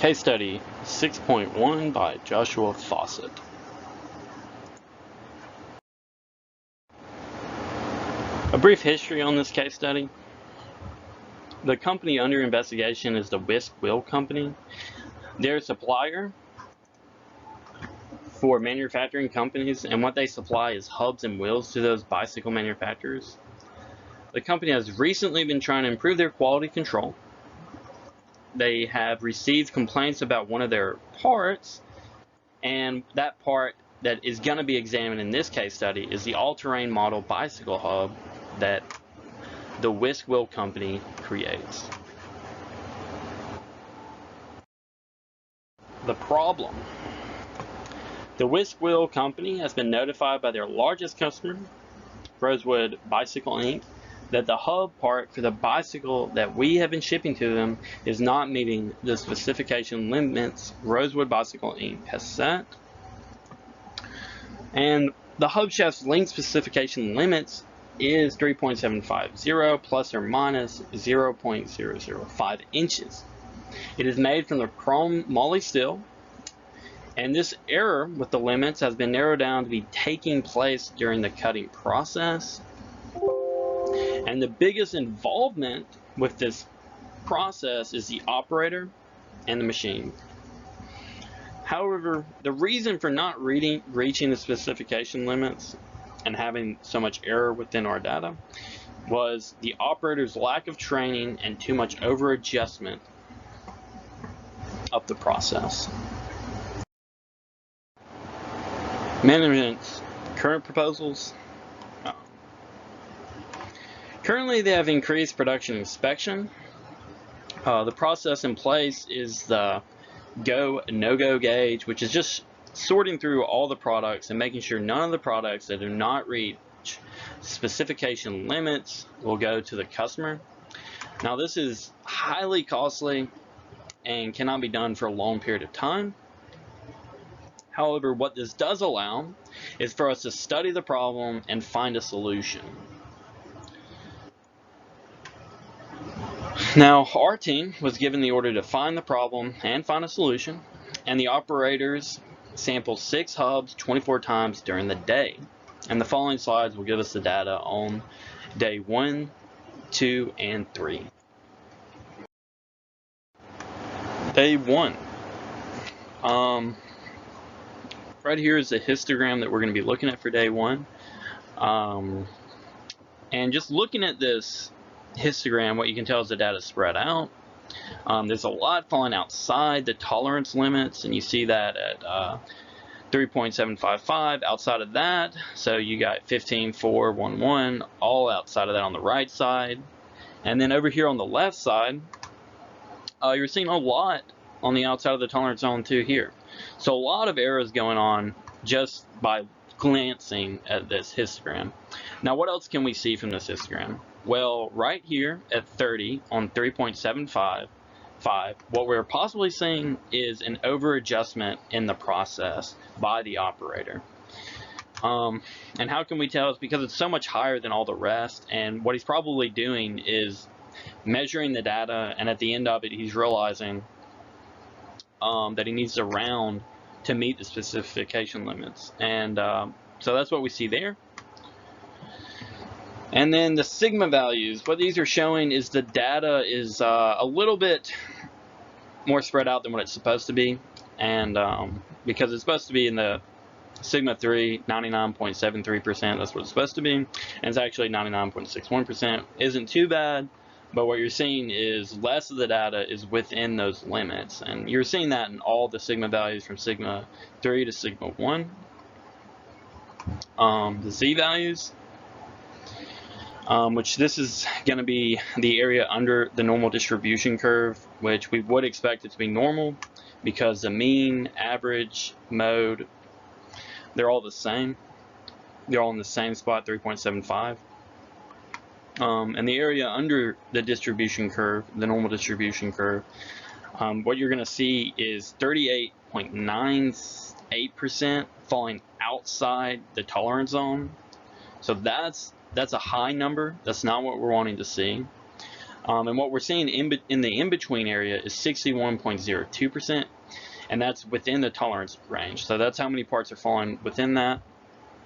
Case study 6.1 by Joshua Faucett. A brief history on this case study. The company under investigation is the Whisk Wheel Company. They're a supplier for manufacturing companies, and what they supply is hubs and wheels to those bicycle manufacturers. The company has recently been trying to improve their quality control. They have received complaints about one of their parts, and that part that is going to be examined in this case study is the all-terrain model bicycle hub that the Whisk Wheel Company creates. The problem. The Whisk Wheel Company has been notified by their largest customer, Rosewood Bicycle Inc., that the hub part for the bicycle that we have been shipping to them is not meeting the specification limits Rosewood Bicycle Inc. has set. And the hub shaft's length specification limits is 3.750 plus or minus 0.005 inches. It is made from the chrome moly steel, and this error with the limits has been narrowed down to be taking place during the cutting process. And the biggest involvement with this process is the operator and the machine. However, the reason for not reaching the specification limits and having so much error within our data was the operator's lack of training and too much over adjustment of the process. Management's current proposals. Currently, they have increased production inspection. The process in place is the go, no-go gauge, which is just sorting through all the products and making sure none of the products that do not reach specification limits will go to the customer. Now, this is highly costly and cannot be done for a long period of time. However, what this does allow is for us to study the problem and find a solution. Now, our team was given the order to find the problem and find a solution, and the operators sampled 6 hubs 24 times during the day. And the following slides will give us the data on day 1, 2, and 3. Day 1. Right here is the histogram that we're going to be looking at for day 1. And just looking at this histogram, what you can tell is the data is spread out. There's a lot falling outside the tolerance limits, and you see that at 3.755 outside of that. So you got 15.411 all outside of that on the right side. And then over here on the left side, you're seeing a lot on the outside of the tolerance zone too here. So a lot of errors going on just by glancing at this histogram. Now, what else can we see from this histogram? Well, right here at 30 on 3.755, what we're possibly seeing is an over adjustment in the process by the operator. And how can we tell? It's because it's so much higher than all the rest, and what he's probably doing is measuring the data, and at the end of it he's realizing that he needs to round to meet the specification limits. And so that's what we see there. And then the sigma values, what these are showing is the data is a little bit more spread out than what it's supposed to be. And because it's supposed to be in the sigma 3, 99.73%, that's what it's supposed to be. And it's actually 99.61%. Isn't too bad, but what you're seeing is less of the data is within those limits. And you're seeing that in all the sigma values from sigma 3 to sigma 1. The z values, which this is going to be the area under the normal distribution curve, which we would expect it to be normal because the mean, average, mode, they're all the same. They're all in the same spot, 3.75. And the area under the distribution curve, the normal distribution curve, what you're going to see is 38.98% falling outside the tolerance zone. So that's a high number. That's not what we're wanting to see. And what we're seeing in the in-between area is 61.02%, and that's within the tolerance range. So that's how many parts are falling within that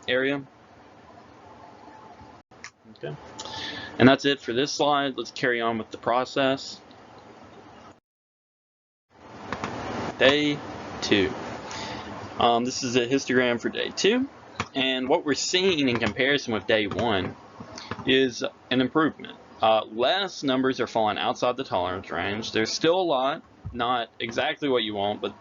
area. Okay. And that's it for this slide. Let's carry on with the process. Day 2. This is a histogram for day 2. And what we're seeing in comparison with day 1 is an improvement. Less numbers are falling outside the tolerance range. There's still a lot, not exactly what you want, but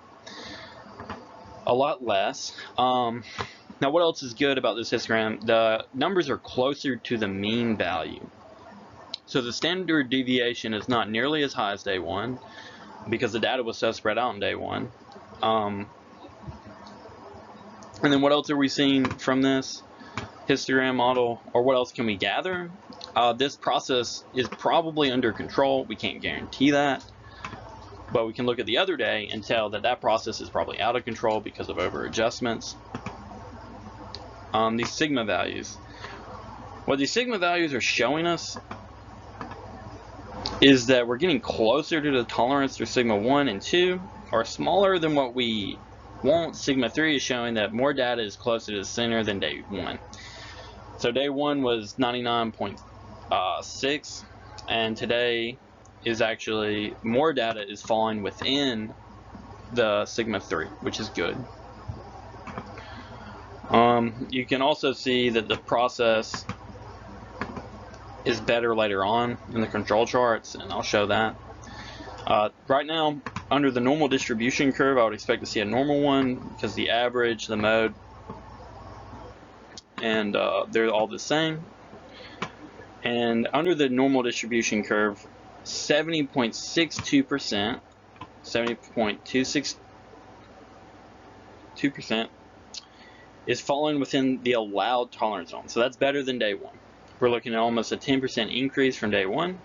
a lot less. Now, what else is good about this histogram? The numbers are closer to the mean value. So the standard deviation is not nearly as high as day 1 because the data was so spread out on day 1. And then what else are we seeing from this histogram model, or what else can we gather? This process is probably under control. We can't guarantee that, but we can look at the other day and tell that that process is probably out of control because of over adjustments. These sigma values. What these sigma values are showing us is that we're getting closer to the tolerance for sigma 1 and 2, or smaller than what we want. Sigma 3 is showing that more data is closer to the center than day 1. So day 1 was 99.6, and today is actually more data is falling within the sigma 3, which is good. You can also see that the process is better later on in the control charts, and I'll show that. Right now, under the normal distribution curve, I would expect to see a normal one because the average, the mode, and they're all the same. And under the normal distribution curve, 70.62%, 70.262% is falling within the allowed tolerance zone. So that's better than day 1. We're looking at almost a 10% increase from day 1.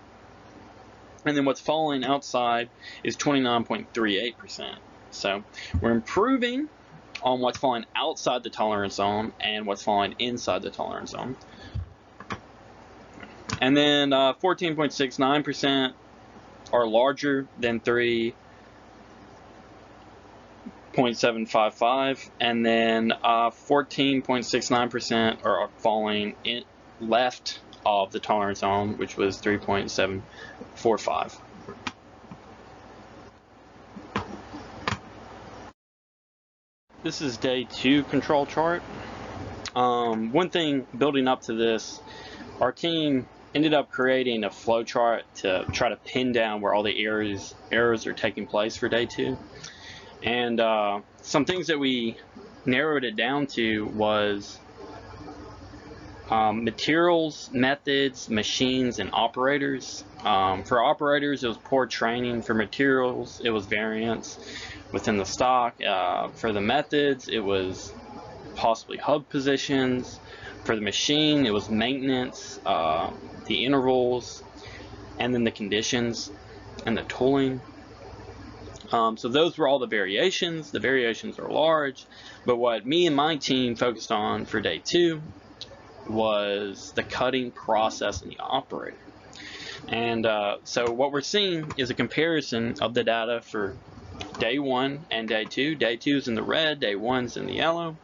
And then what's falling outside is 29.38%. So we're improving on what's falling outside the tolerance zone and what's falling inside the tolerance zone. And then 14.69% are larger than 3.755, and then 14.69% are falling in left of the tolerance zone, which was 3.745. This is day 2 control chart. One thing building up to this, our team ended up creating a flow chart to try to pin down where all the errors are taking place for day 2. And some things that we narrowed it down to was materials, methods, machines, and operators. For operators, it was poor training. For materials, it was variance within the stock. For the methods, it was possibly hub positions. For the machine, it was maintenance, the intervals, and then the conditions and the tooling. So those were all the variations. The variations are large, but what me and my team focused on for day 2 was the cutting process and the operator. And so what we're seeing is a comparison of the data for day 1 and day 2. Day 2 is in the red, day 1's in the yellow.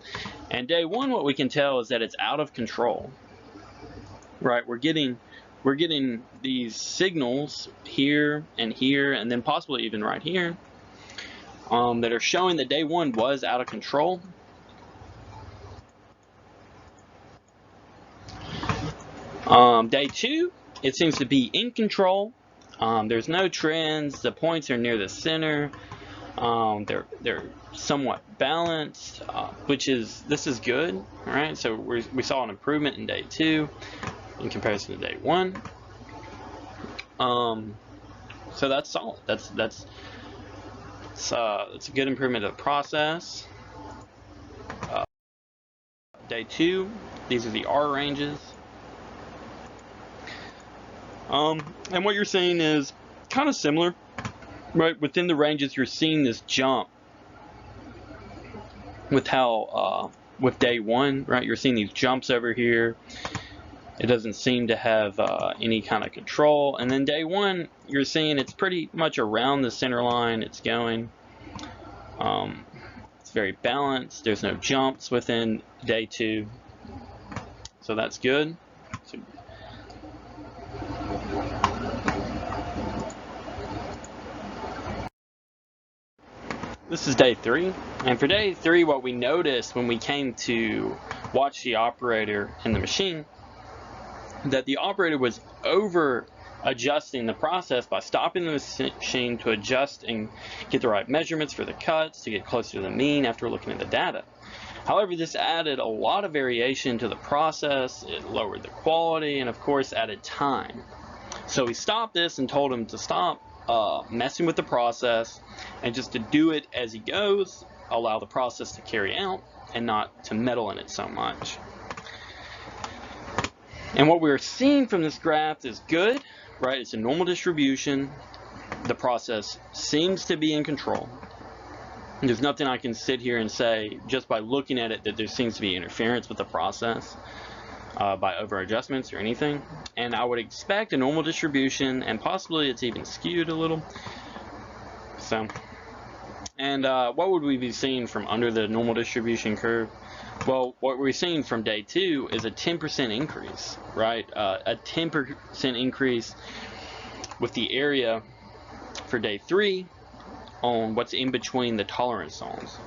And day 1, what we can tell is that it's out of control. Right, we're getting these signals here, and then possibly even right here, that are showing that day 1 was out of control. Day 2, it seems to be in control. There's no trends. The points are near the center. They're somewhat balanced, this is good, right? So we saw an improvement in day 2 in comparison to day 1. So that's solid. That's a good improvement of the process. Day 2, these are the R ranges. And what you're seeing is kind of similar, right? Within the ranges, you're seeing this jump with how with day 1, right? You're seeing these jumps over here, It doesn't seem to have any kind of control. And then day 1, you're seeing it's pretty much around the center line it's going. It's very balanced. There's no jumps within day 2. So that's good. So, this is day 3, and for day 3, what we noticed when we came to watch the operator in the machine, that the operator was over adjusting the process by stopping the machine to adjust and get the right measurements for the cuts to get closer to the mean after looking at the data. However, this added a lot of variation to the process, it lowered the quality, and of course added time. So we stopped this and told him to stop messing with the process and just to do it as he goes, allow the process to carry out and not to meddle in it so much. And what we're seeing from this graph is good, right? It's a normal distribution. The process seems to be in control. There's nothing I can sit here and say just by looking at it that there seems to be interference with the process by over adjustments or anything. And I would expect a normal distribution, and possibly it's even skewed a little. So, and what would we be seeing from under the normal distribution curve? Well, what we're seeing from day 2 is a 10% increase, right? A 10% increase with the area for day 3 on what's in between the tolerance zones.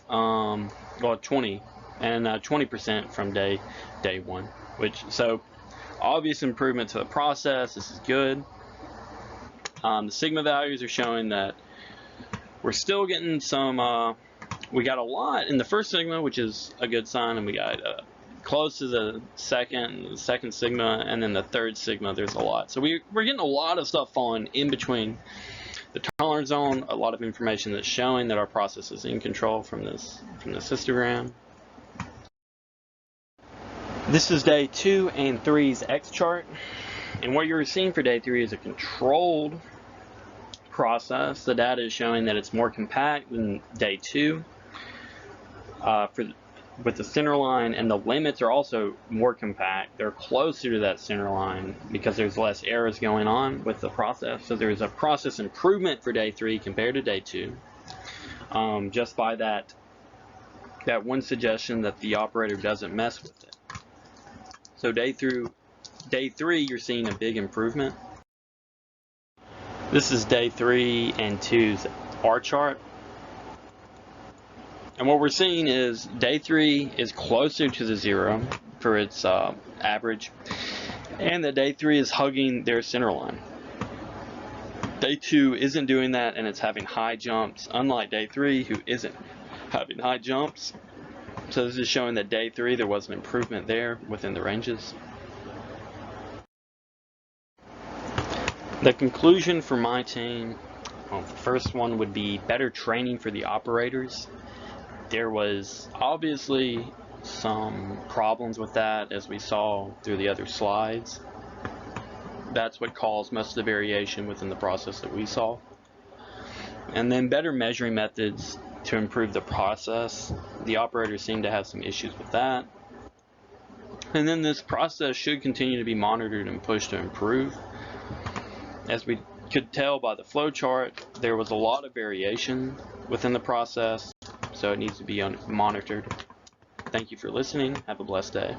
Well, 20 and 20% from day 1, which, so obvious improvement to the process. This is good. The sigma values are showing that we're still getting some, we got a lot in the first sigma, which is a good sign, and we got close to the second sigma, and then the third sigma, there's a lot. So we're getting a lot of stuff falling in between the tolerance zone, a lot of information that's showing that our process is in control from this histogram. This is day 2 and 3's X chart, and what you're seeing for day 3 is a controlled process. The data is showing that it's more compact than day 2 with the center line, and the limits are also more compact. They're closer to that center line because there's less errors going on with the process. So there's a process improvement for day 3 compared to day 2, just by that one suggestion that the operator doesn't mess with it. So day 3, you're seeing a big improvement. This is day 3 and 2's R chart. And what we're seeing is day 3 is closer to the 0 for its average, and that day 3 is hugging their center line. Day 2 isn't doing that, and it's having high jumps, unlike day 3, who isn't having high jumps. So this is showing that day 3 there was an improvement there within the ranges. The conclusion for my team, well, the first one would be better training for the operators. There was obviously some problems with that, as we saw through the other slides. That's what caused most of the variation within the process that we saw. And then better measuring methods to improve the process. The operators seem to have some issues with that. And then this process should continue to be monitored and pushed to improve. As we could tell by the flow chart, there was a lot of variation within the process, so it needs to be monitored. Thank you for listening. Have a blessed day.